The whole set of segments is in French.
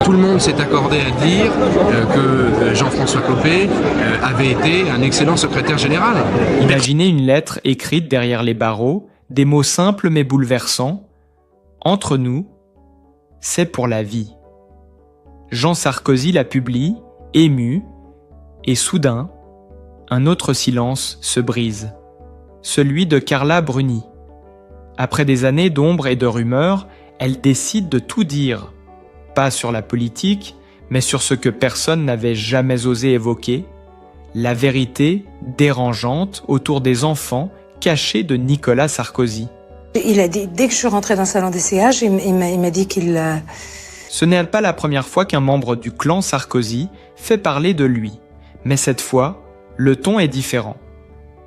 Tout le monde s'est accordé à dire que Jean-François Copé avait été un excellent secrétaire général. Imaginez une lettre écrite derrière les barreaux, des mots simples mais bouleversants. Entre nous, c'est pour la vie. Jean Sarkozy la publie, ému, et soudain, un autre silence se brise. Celui de Carla Bruni. Après des années d'ombre et de rumeurs, elle décide de tout dire. Pas sur la politique, mais sur ce que personne n'avait jamais osé évoquer, la vérité dérangeante autour des enfants cachés de Nicolas Sarkozy. Il a dit, dès que je suis rentrée dans le salon des CH, il m'a dit qu'il... Ce n'est pas la première fois qu'un membre du clan Sarkozy fait parler de lui. Mais cette fois, le ton est différent.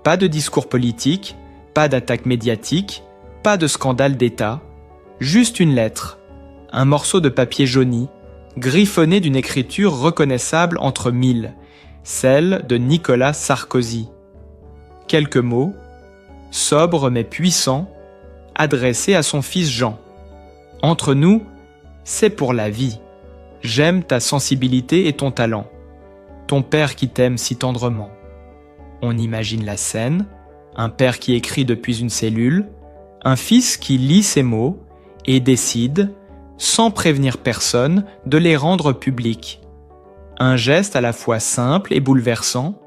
Pas de discours politique, pas d'attaque médiatique, pas de scandale d'État, juste une lettre, un morceau de papier jauni, griffonné d'une écriture reconnaissable entre mille, celle de Nicolas Sarkozy. Quelques mots, sobres mais puissants, adressés à son fils Jean. Entre nous, c'est pour la vie. J'aime ta sensibilité et ton talent. Ton père qui t'aime si tendrement. On imagine la scène, un père qui écrit depuis une cellule, un fils qui lit ces mots et décide, sans prévenir personne, de les rendre publics. Un geste à la fois simple et bouleversant,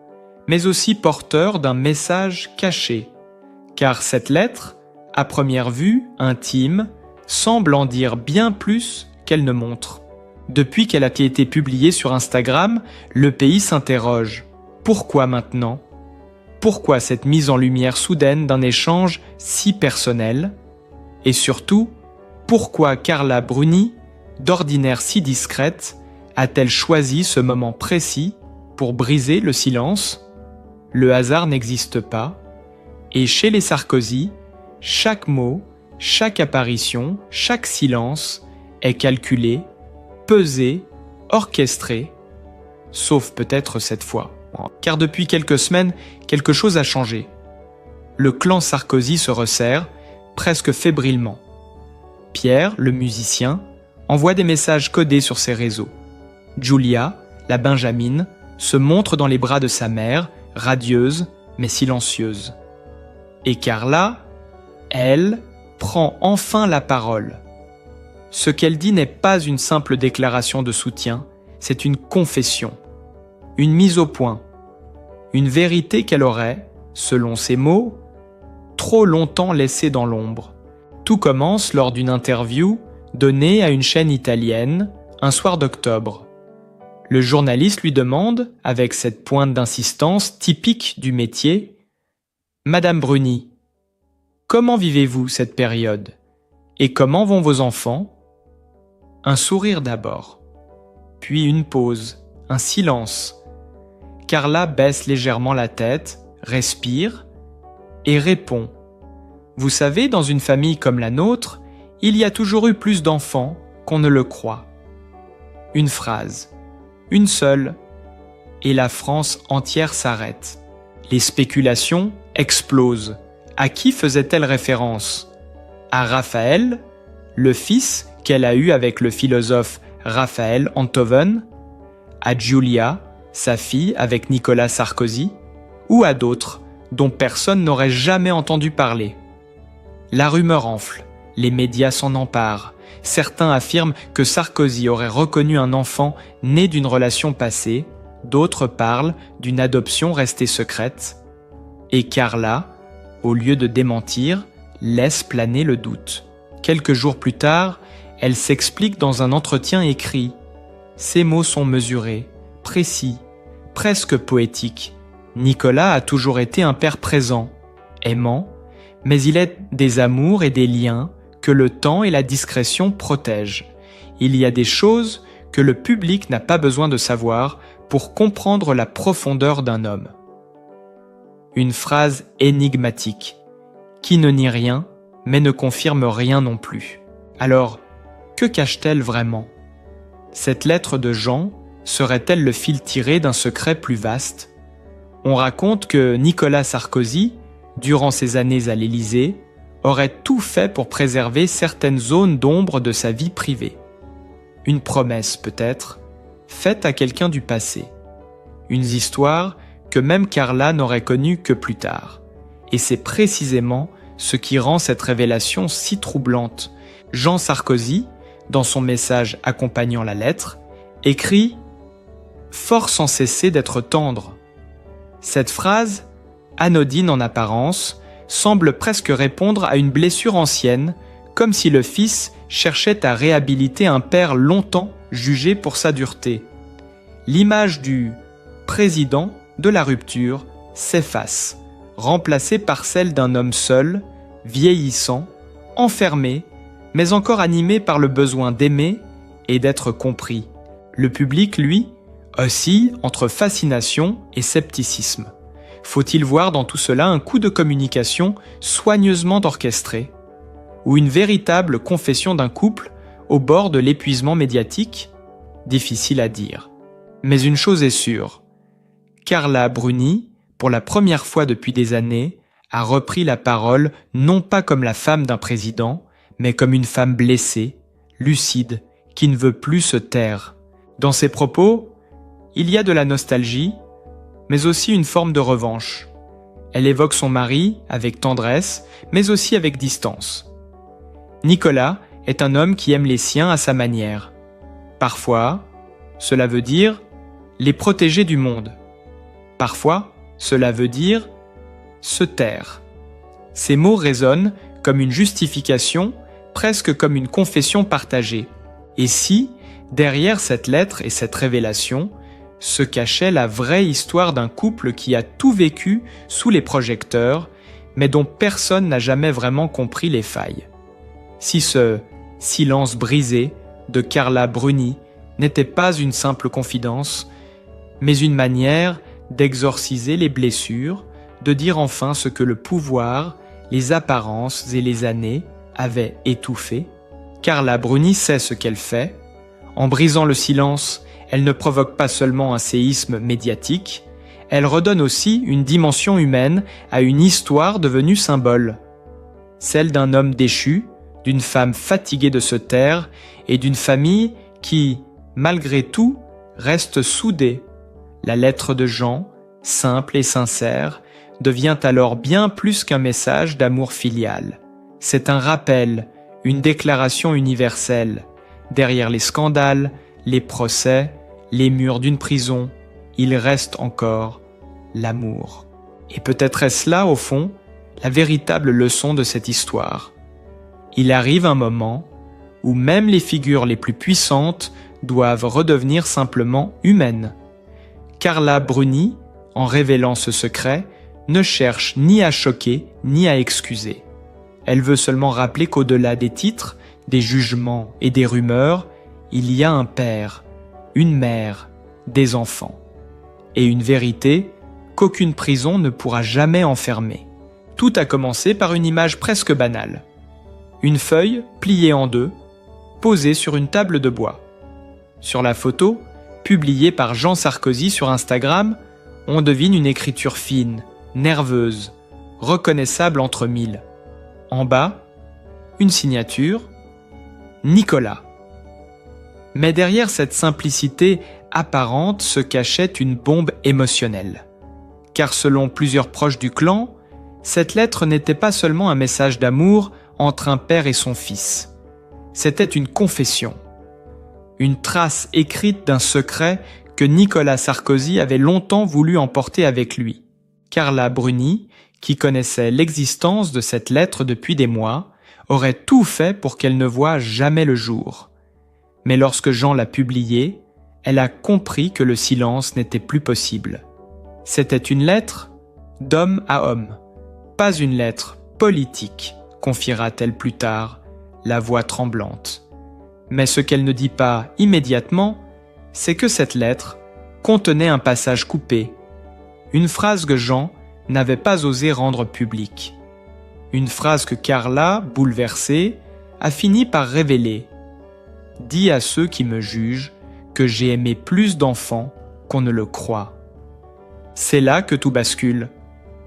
mais aussi porteur d'un message caché. Car cette lettre, à première vue, intime, semble en dire bien plus qu'elle ne montre. Depuis qu'elle a été publiée sur Instagram, le pays s'interroge. Pourquoi maintenant ? Pourquoi cette mise en lumière soudaine d'un échange si personnel ? Et surtout, pourquoi Carla Bruni, d'ordinaire si discrète, a-t-elle choisi ce moment précis pour briser le silence ? Le hasard n'existe pas, et chez les Sarkozy, chaque mot, chaque apparition, chaque silence est calculé, pesé, orchestré, sauf peut-être cette fois. Car depuis quelques semaines, quelque chose a changé. Le clan Sarkozy se resserre, presque fébrilement. Pierre, le musicien, envoie des messages codés sur ses réseaux. Julia, la Benjamine, se montre dans les bras de sa mère, radieuse mais silencieuse. Et Carla, elle, prend enfin la parole. Ce qu'elle dit n'est pas une simple déclaration de soutien, c'est une confession, une mise au point, une vérité qu'elle aurait, selon ses mots, trop longtemps laissée dans l'ombre. Tout commence lors d'une interview donnée à une chaîne italienne un soir d'octobre. Le journaliste lui demande, avec cette pointe d'insistance typique du métier, « Madame Bruni, comment vivez-vous cette période ? Et comment vont vos enfants ? » Un sourire d'abord, puis une pause, un silence. Carla baisse légèrement la tête, respire et répond. Vous savez, dans une famille comme la nôtre, il y a toujours eu plus d'enfants qu'on ne le croit. Une phrase, une seule, et la France entière s'arrête. Les spéculations explosent. À qui faisait-elle référence ? À Raphaël, le fils qu'elle a eu avec le philosophe Raphaël Enthoven, à Julia, sa fille avec Nicolas Sarkozy, ou à d'autres dont personne n'aurait jamais entendu parler. La rumeur enfle, les médias s'en emparent. Certains affirment que Sarkozy aurait reconnu un enfant né d'une relation passée, d'autres parlent d'une adoption restée secrète. Et Carla, au lieu de démentir, laisse planer le doute. Quelques jours plus tard, elle s'explique dans un entretien écrit. Ses mots sont mesurés, précis, presque poétiques. Nicolas a toujours été un père présent, aimant, mais il est des amours et des liens que le temps et la discrétion protègent. Il y a des choses que le public n'a pas besoin de savoir pour comprendre la profondeur d'un homme. Une phrase énigmatique, qui ne nie rien, mais ne confirme rien non plus. Alors, que cache-t-elle vraiment ? Cette lettre de Jean serait-elle le fil tiré d'un secret plus vaste ? On raconte que Nicolas Sarkozy, durant ses années à l'Élysée, aurait tout fait pour préserver certaines zones d'ombre de sa vie privée. une promesse peut-être, faite à quelqu'un du passé. Une histoire que même Carla n'aurait connue que plus tard. Et c'est précisément ce qui rend cette révélation si troublante. Jean Sarkozy, dans son message accompagnant la lettre, écrit « Fort sans cesser d'être tendre ». Cette phrase, anodine en apparence, semble presque répondre à une blessure ancienne, comme si le fils cherchait à réhabiliter un père longtemps jugé pour sa dureté. L'image du président de la rupture s'efface, remplacée par celle d'un homme seul, vieillissant, enfermé, mais encore animé par le besoin d'aimer et d'être compris. Le public, lui, oscille entre fascination et scepticisme. Faut-il voir dans tout cela un coup de communication soigneusement orchestré, ou une véritable confession d'un couple au bord de l'épuisement médiatique? Difficile à dire. Mais une chose est sûre, Carla Bruni, pour la première fois depuis des années, a repris la parole non pas comme la femme d'un président, mais comme une femme blessée, lucide, qui ne veut plus se taire. Dans ses propos, il y a de la nostalgie, mais aussi une forme de revanche. Elle évoque son mari avec tendresse, mais aussi avec distance. Nicolas est un homme qui aime les siens à sa manière. Parfois, cela veut dire les protéger du monde. Parfois, cela veut dire se taire. Ces mots résonnent comme une justification, presque comme une confession partagée. Et si, derrière cette lettre et cette révélation, se cachait la vraie histoire d'un couple qui a tout vécu sous les projecteurs, mais dont personne n'a jamais vraiment compris les failles. Si ce silence brisé de Carla Bruni n'était pas une simple confidence, mais une manière d'exorciser les blessures, de dire enfin ce que le pouvoir, les apparences et les années avaient étouffé. Carla Bruni sait ce qu'elle fait. En brisant le silence, elle ne provoque pas seulement un séisme médiatique, elle redonne aussi une dimension humaine à une histoire devenue symbole. Celle d'un homme déchu, d'une femme fatiguée de se taire et d'une famille qui, malgré tout, reste soudée. La lettre de Jean, simple et sincère, devient alors bien plus qu'un message d'amour filial. C'est un rappel, une déclaration universelle. Derrière les scandales, les procès, les murs d'une prison, il reste encore l'amour. Et peut-être est-ce là, au fond, la véritable leçon de cette histoire. Il arrive un moment où même les figures les plus puissantes doivent redevenir simplement humaines. Carla Bruni, en révélant ce secret, ne cherche ni à choquer ni à excuser. Elle veut seulement rappeler qu'au-delà des titres, des jugements et des rumeurs, il y a un père, une mère, des enfants. Et une vérité qu'aucune prison ne pourra jamais enfermer. Tout a commencé par une image presque banale. Une feuille pliée en deux, posée sur une table de bois. Sur la photo, publiée par Jean Sarkozy sur Instagram, on devine une écriture fine, nerveuse, reconnaissable entre mille. En bas, une signature, Nicolas. Mais derrière cette simplicité apparente se cachait une bombe émotionnelle. Car selon plusieurs proches du clan, cette lettre n'était pas seulement un message d'amour entre un père et son fils. C'était une confession. Une trace écrite d'un secret que Nicolas Sarkozy avait longtemps voulu emporter avec lui. Carla Bruni, qui connaissait l'existence de cette lettre depuis des mois, aurait tout fait pour qu'elle ne voie jamais le jour. Mais lorsque Jean l'a publiée, elle a compris que le silence n'était plus possible. C'était une lettre d'homme à homme, pas une lettre politique, confiera-t-elle plus tard, la voix tremblante. Mais ce qu'elle ne dit pas immédiatement, c'est que cette lettre contenait un passage coupé, une phrase que Jean n'avait pas osé rendre publique. Une phrase que Carla, bouleversée, a fini par révéler. « Dis à ceux qui me jugent que j'ai aimé plus d'enfants qu'on ne le croit. » C'est là que tout bascule.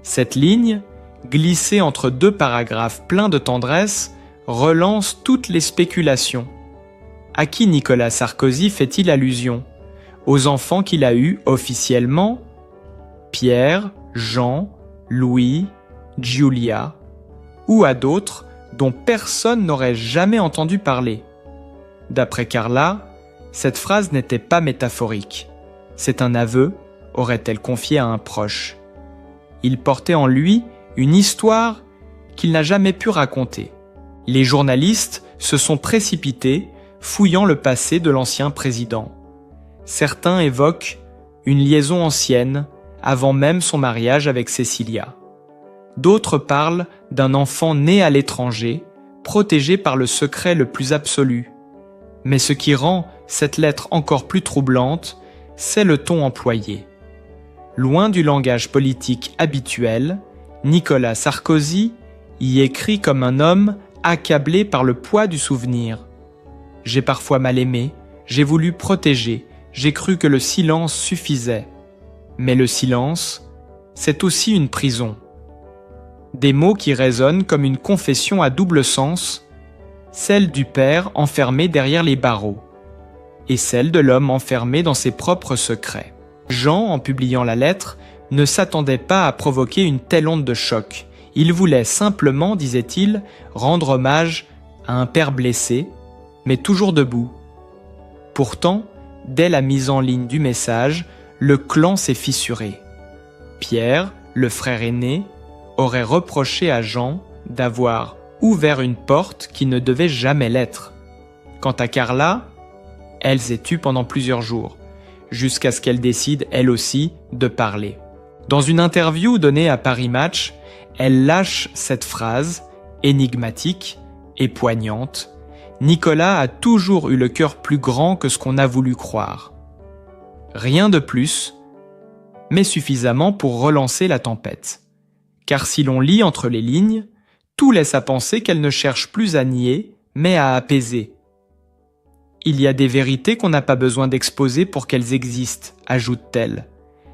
Cette ligne, glissée entre deux paragraphes pleins de tendresse, relance toutes les spéculations. À qui Nicolas Sarkozy fait-il allusion? Aux enfants qu'il a eus officiellement? Pierre, Jean, Louis, Giulia, ou à d'autres dont personne n'aurait jamais entendu parler? D'après Carla, cette phrase n'était pas métaphorique. C'est un aveu, aurait-elle confié à un proche. Il portait en lui une histoire qu'il n'a jamais pu raconter. Les journalistes se sont précipités, fouillant le passé de l'ancien président. Certains évoquent une liaison ancienne, avant même son mariage avec Cécilia. D'autres parlent d'un enfant né à l'étranger, protégé par le secret le plus absolu. Mais ce qui rend cette lettre encore plus troublante, c'est le ton employé. Loin du langage politique habituel, Nicolas Sarkozy y écrit comme un homme accablé par le poids du souvenir. « J'ai parfois mal aimé, j'ai voulu protéger, j'ai cru que le silence suffisait. Mais le silence, c'est aussi une prison. » Des mots qui résonnent comme une confession à double sens, celle du père enfermé derrière les barreaux, et celle de l'homme enfermé dans ses propres secrets. Jean, en publiant la lettre, ne s'attendait pas à provoquer une telle onde de choc. Il voulait simplement, disait-il, rendre hommage à un père blessé, mais toujours debout. Pourtant, dès la mise en ligne du message, le clan s'est fissuré. Pierre, le frère aîné, aurait reproché à Jean d'avoir ouvert une porte qui ne devait jamais l'être. Quant à Carla, elle s'est tue pendant plusieurs jours, jusqu'à ce qu'elle décide, elle aussi, de parler. Dans une interview donnée à Paris Match, elle lâche cette phrase, énigmatique et poignante. « Nicolas a toujours eu le cœur plus grand que ce qu'on a voulu croire. » Rien de plus, mais suffisamment pour relancer la tempête. Car si l'on lit entre les lignes, tout laisse à penser qu'elle ne cherche plus à nier, mais à apaiser. Il y a des vérités qu'on n'a pas besoin d'exposer pour qu'elles existent, ajoute-t-elle.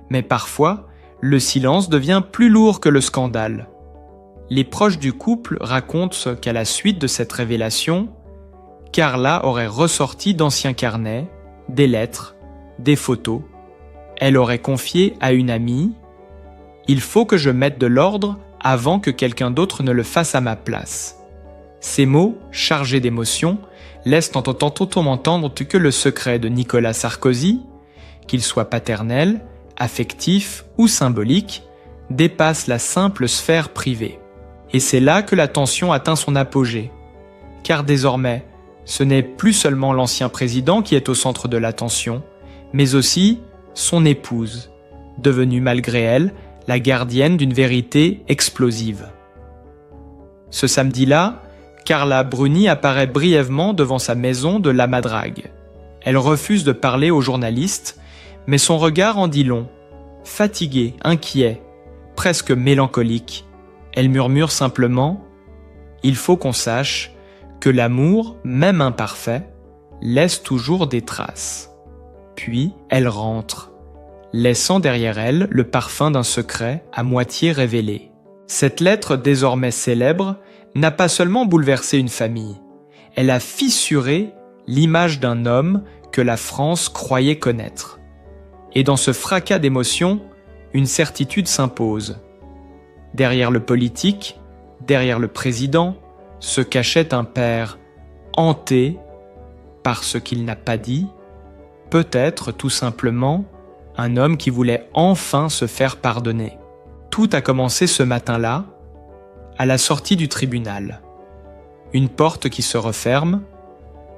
Mais parfois, le silence devient plus lourd que le scandale. Les proches du couple racontent qu'à la suite de cette révélation, Carla aurait ressorti d'anciens carnets, des lettres, des photos. Elle aurait confié à une amie « Il faut que je mette de l'ordre avant que quelqu'un d'autre ne le fasse à ma place. » Ces mots, chargés d'émotion, laissent entendre que le secret de Nicolas Sarkozy, qu'il soit paternel, affectif ou symbolique, dépasse la simple sphère privée. Et c'est là que la tension atteint son apogée. Car désormais, ce n'est plus seulement l'ancien président qui est au centre de l'attention, mais aussi son épouse, devenue malgré elle la gardienne d'une vérité explosive. Ce samedi-là, Carla Bruni apparaît brièvement devant sa maison de La Madrague. Elle refuse de parler aux journalistes, mais son regard en dit long. Fatiguée, inquiet, presque mélancolique, elle murmure simplement « Il faut qu'on sache que l'amour, même imparfait, laisse toujours des traces. » Puis elle rentre, laissant derrière elle le parfum d'un secret à moitié révélé. Cette lettre désormais célèbre n'a pas seulement bouleversé une famille, elle a fissuré l'image d'un homme que la France croyait connaître. Et dans ce fracas d'émotions, une certitude s'impose. Derrière le politique, derrière le président, se cachait un père hanté par ce qu'il n'a pas dit, peut-être tout simplement un homme qui voulait enfin se faire pardonner. Tout a commencé ce matin-là, à la sortie du tribunal. Une porte qui se referme,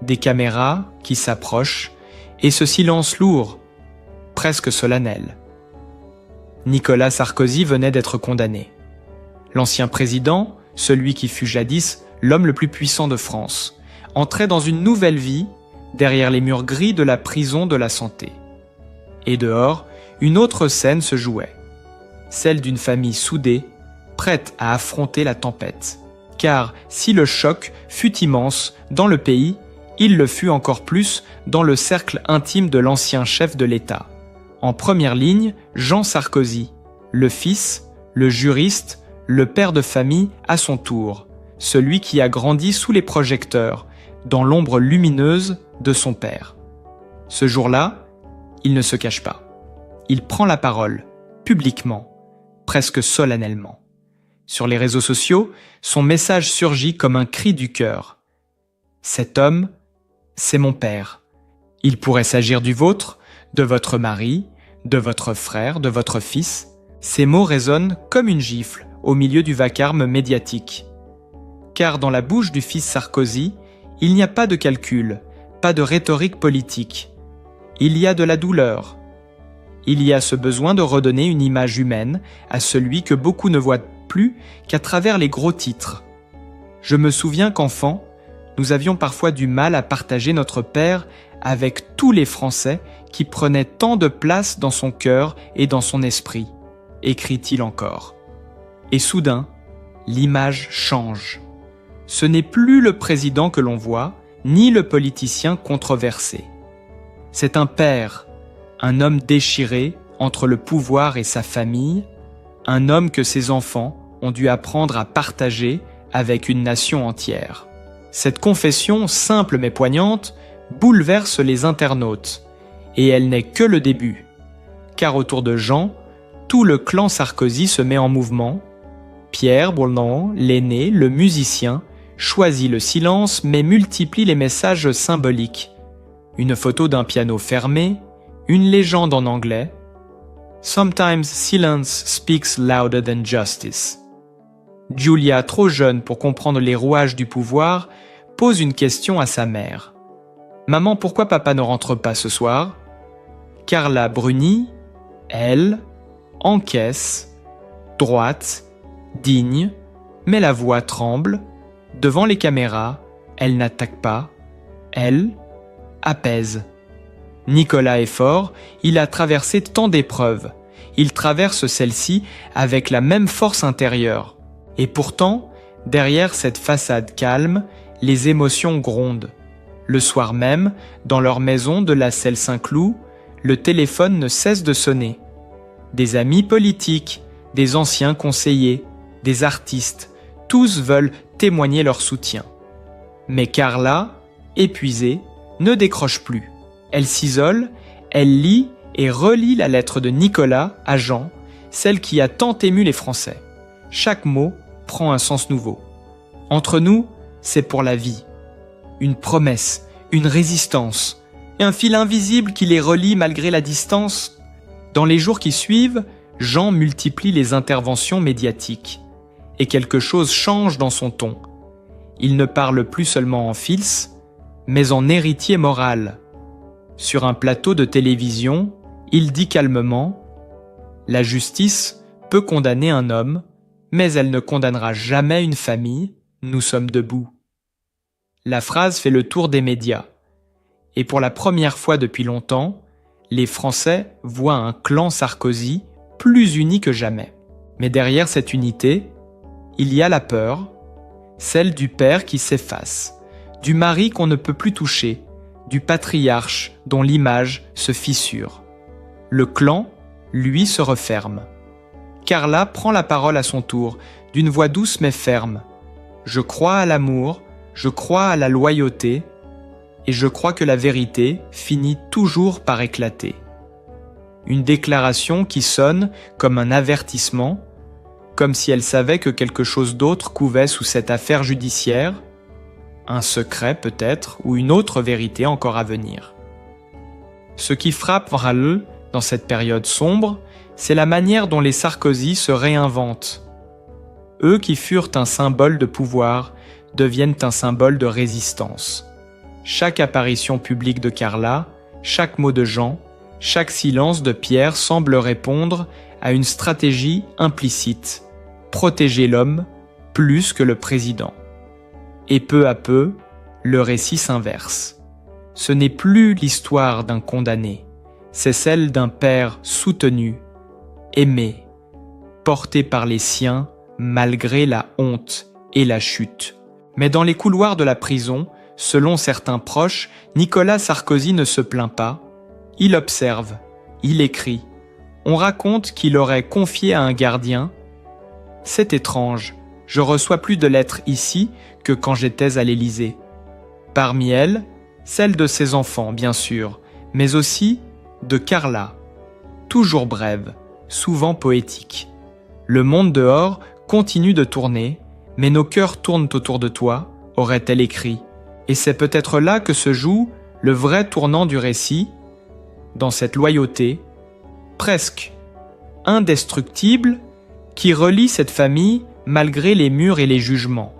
des caméras qui s'approchent et ce silence lourd, presque solennel. Nicolas Sarkozy venait d'être condamné. L'ancien président, celui qui fut jadis l'homme le plus puissant de France, entrait dans une nouvelle vie derrière les murs gris de la prison de la Santé. Et dehors, une autre scène se jouait, celle d'une famille soudée, prête à affronter la tempête. Car si le choc fut immense dans le pays, il le fut encore plus dans le cercle intime de l'ancien chef de l'État. En première ligne, Jean Sarkozy, le fils, le juriste, le père de famille à son tour, celui qui a grandi sous les projecteurs, dans l'ombre lumineuse de son père. Ce jour-là, il ne se cache pas. Il prend la parole, publiquement, presque solennellement. Sur les réseaux sociaux, son message surgit comme un cri du cœur. Cet homme, c'est mon père. Il pourrait s'agir du vôtre, de votre mari, de votre frère, de votre fils. Ces mots résonnent comme une gifle au milieu du vacarme médiatique. Car dans la bouche du fils Sarkozy, il n'y a pas de calcul, pas de rhétorique politique. Il y a de la douleur. Il y a ce besoin de redonner une image humaine à celui que beaucoup ne voient plus qu'à travers les gros titres. Je me souviens qu'enfant, nous avions parfois du mal à partager notre père avec tous les Français qui prenaient tant de place dans son cœur et dans son esprit, écrit-il encore. Et soudain, l'image change. Ce n'est plus le président que l'on voit, ni le politicien controversé. C'est un père, un homme déchiré entre le pouvoir et sa famille, un homme que ses enfants ont dû apprendre à partager avec une nation entière. Cette confession, simple mais poignante, bouleverse les internautes. Et elle n'est que le début. Car autour de Jean, tout le clan Sarkozy se met en mouvement. Pierre Bourlan, l'aîné, le musicien, choisit le silence mais multiplie les messages symboliques. Une photo d'un piano fermé, une légende en anglais. Sometimes silence speaks louder than justice. Giulia, trop jeune pour comprendre les rouages du pouvoir, pose une question à sa mère. « Maman, pourquoi papa ne rentre pas ce soir ?» Carla Bruni, elle, encaisse, droite, digne, mais la voix tremble. Devant les caméras, elle n'attaque pas, elle apaise. Nicolas est fort, il a traversé tant d'épreuves. Il traverse celle-ci avec la même force intérieure. Et pourtant, derrière cette façade calme, les émotions grondent. Le soir même, dans leur maison de la Selle-Saint-Cloud, le téléphone ne cesse de sonner. Des amis politiques, des anciens conseillers, des artistes, tous veulent témoigner leur soutien. Mais Carla, épuisée, ne décroche plus. Elle s'isole, elle lit et relit la lettre de Nicolas à Jean, celle qui a tant ému les Français. Chaque mot prend un sens nouveau. Entre nous, c'est pour la vie. Une promesse, une résistance, et un fil invisible qui les relie malgré la distance. Dans les jours qui suivent, Jean multiplie les interventions médiatiques. Et quelque chose change dans son ton. Il ne parle plus seulement en fils, mais en héritier moral. Sur un plateau de télévision, il dit calmement « La justice peut condamner un homme, mais elle ne condamnera jamais une famille, nous sommes debout. » La phrase fait le tour des médias. Et pour la première fois depuis longtemps, les Français voient un clan Sarkozy plus uni que jamais. Mais derrière cette unité, il y a la peur, celle du père qui s'efface, du mari qu'on ne peut plus toucher, du patriarche dont l'image se fissure. Le clan, lui, se referme. Carla prend la parole à son tour, d'une voix douce mais ferme. « Je crois à l'amour, je crois à la loyauté, et je crois que la vérité finit toujours par éclater. » Une déclaration qui sonne comme un avertissement, comme si elle savait que quelque chose d'autre couvait sous cette affaire judiciaire, un secret peut-être, ou une autre vérité encore à venir. Ce qui frappe Raoul dans cette période sombre, c'est la manière dont les Sarkozy se réinventent. Eux qui furent un symbole de pouvoir deviennent un symbole de résistance. Chaque apparition publique de Carla, chaque mot de Jean, chaque silence de Pierre semble répondre à une stratégie implicite, protéger l'homme plus que le président. Et peu à peu, le récit s'inverse. Ce n'est plus l'histoire d'un condamné, c'est celle d'un père soutenu, aimé, porté par les siens malgré la honte et la chute. Mais dans les couloirs de la prison, selon certains proches, Nicolas Sarkozy ne se plaint pas. Il observe, il écrit. On raconte qu'il aurait confié à un gardien « C'est étrange, je reçois plus de lettres ici que quand j'étais à l'Élysée. » Parmi elles, celle de ses enfants, bien sûr, mais aussi de Carla, toujours brève, souvent poétique. Le monde dehors continue de tourner, mais nos cœurs tournent autour de toi, aurait-elle écrit. Et c'est peut-être là que se joue le vrai tournant du récit, dans cette loyauté, presque indestructible, qui relie cette famille malgré les murs et les jugements.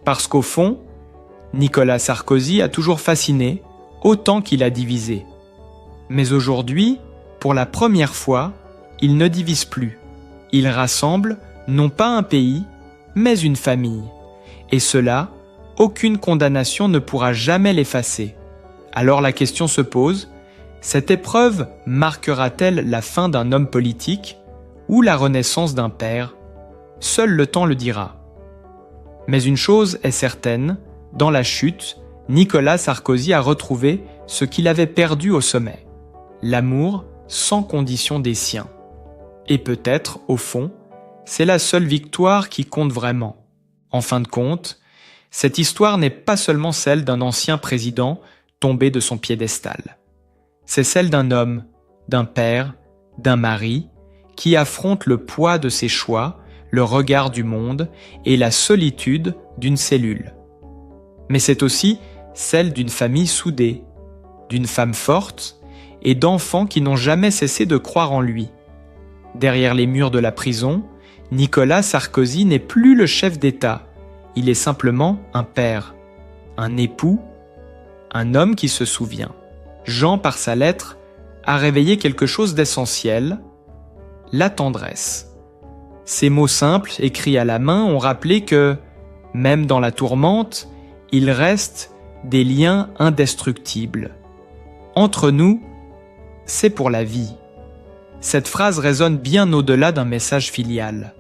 Parce qu'au fond, Nicolas Sarkozy a toujours fasciné autant qu'il a divisé. Mais aujourd'hui, pour la première fois, il ne divise plus. Il rassemble non pas un pays, mais une famille. Et cela, aucune condamnation ne pourra jamais l'effacer. Alors la question se pose, cette épreuve marquera-t-elle la fin d'un homme politique ou la renaissance d'un père? Seul le temps le dira. Mais une chose est certaine, dans la chute, Nicolas Sarkozy a retrouvé ce qu'il avait perdu au sommet, l'amour sans condition des siens. Et peut-être, au fond, c'est la seule victoire qui compte vraiment. En fin de compte, cette histoire n'est pas seulement celle d'un ancien président tombé de son piédestal. C'est celle d'un homme, d'un père, d'un mari, qui affronte le poids de ses choix, le regard du monde et la solitude d'une cellule. Mais c'est aussi celle d'une famille soudée, d'une femme forte et d'enfants qui n'ont jamais cessé de croire en lui. Derrière les murs de la prison, Nicolas Sarkozy n'est plus le chef d'État, il est simplement un père, un époux, un homme qui se souvient. Jean, par sa lettre, a réveillé quelque chose d'essentiel, la tendresse. Ces mots simples, écrits à la main, ont rappelé que, même dans la tourmente, il reste des liens indestructibles. Entre nous, c'est pour la vie. Cette phrase résonne bien au-delà d'un message filial.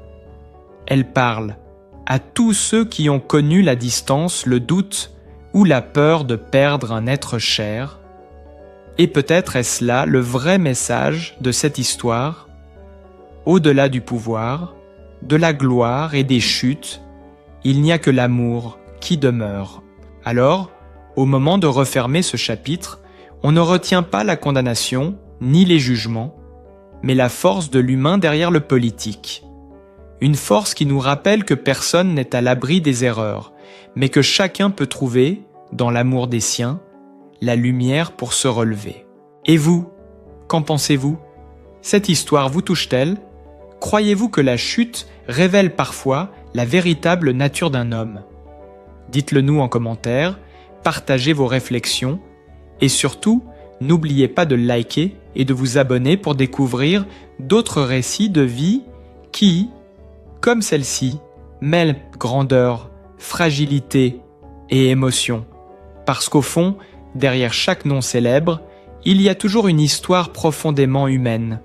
Elle parle à tous ceux qui ont connu la distance, le doute ou la peur de perdre un être cher. Et peut-être est-ce là le vrai message de cette histoire. Au-delà du pouvoir, de la gloire et des chutes, il n'y a que l'amour qui demeure. Alors, au moment de refermer ce chapitre, on ne retient pas la condamnation ni les jugements, mais la force de l'humain derrière le politique. Une force qui nous rappelle que personne n'est à l'abri des erreurs, mais que chacun peut trouver, dans l'amour des siens, la lumière pour se relever. Et vous, qu'en pensez-vous? Cette histoire vous touche-t-elle? Croyez-vous que la chute révèle parfois la véritable nature d'un homme? Dites-le nous en commentaire, partagez vos réflexions et surtout, n'oubliez pas de liker et de vous abonner pour découvrir d'autres récits de vie qui, comme celle-ci, mêlent grandeur, fragilité et émotion. Parce qu'au fond, derrière chaque nom célèbre, il y a toujours une histoire profondément humaine.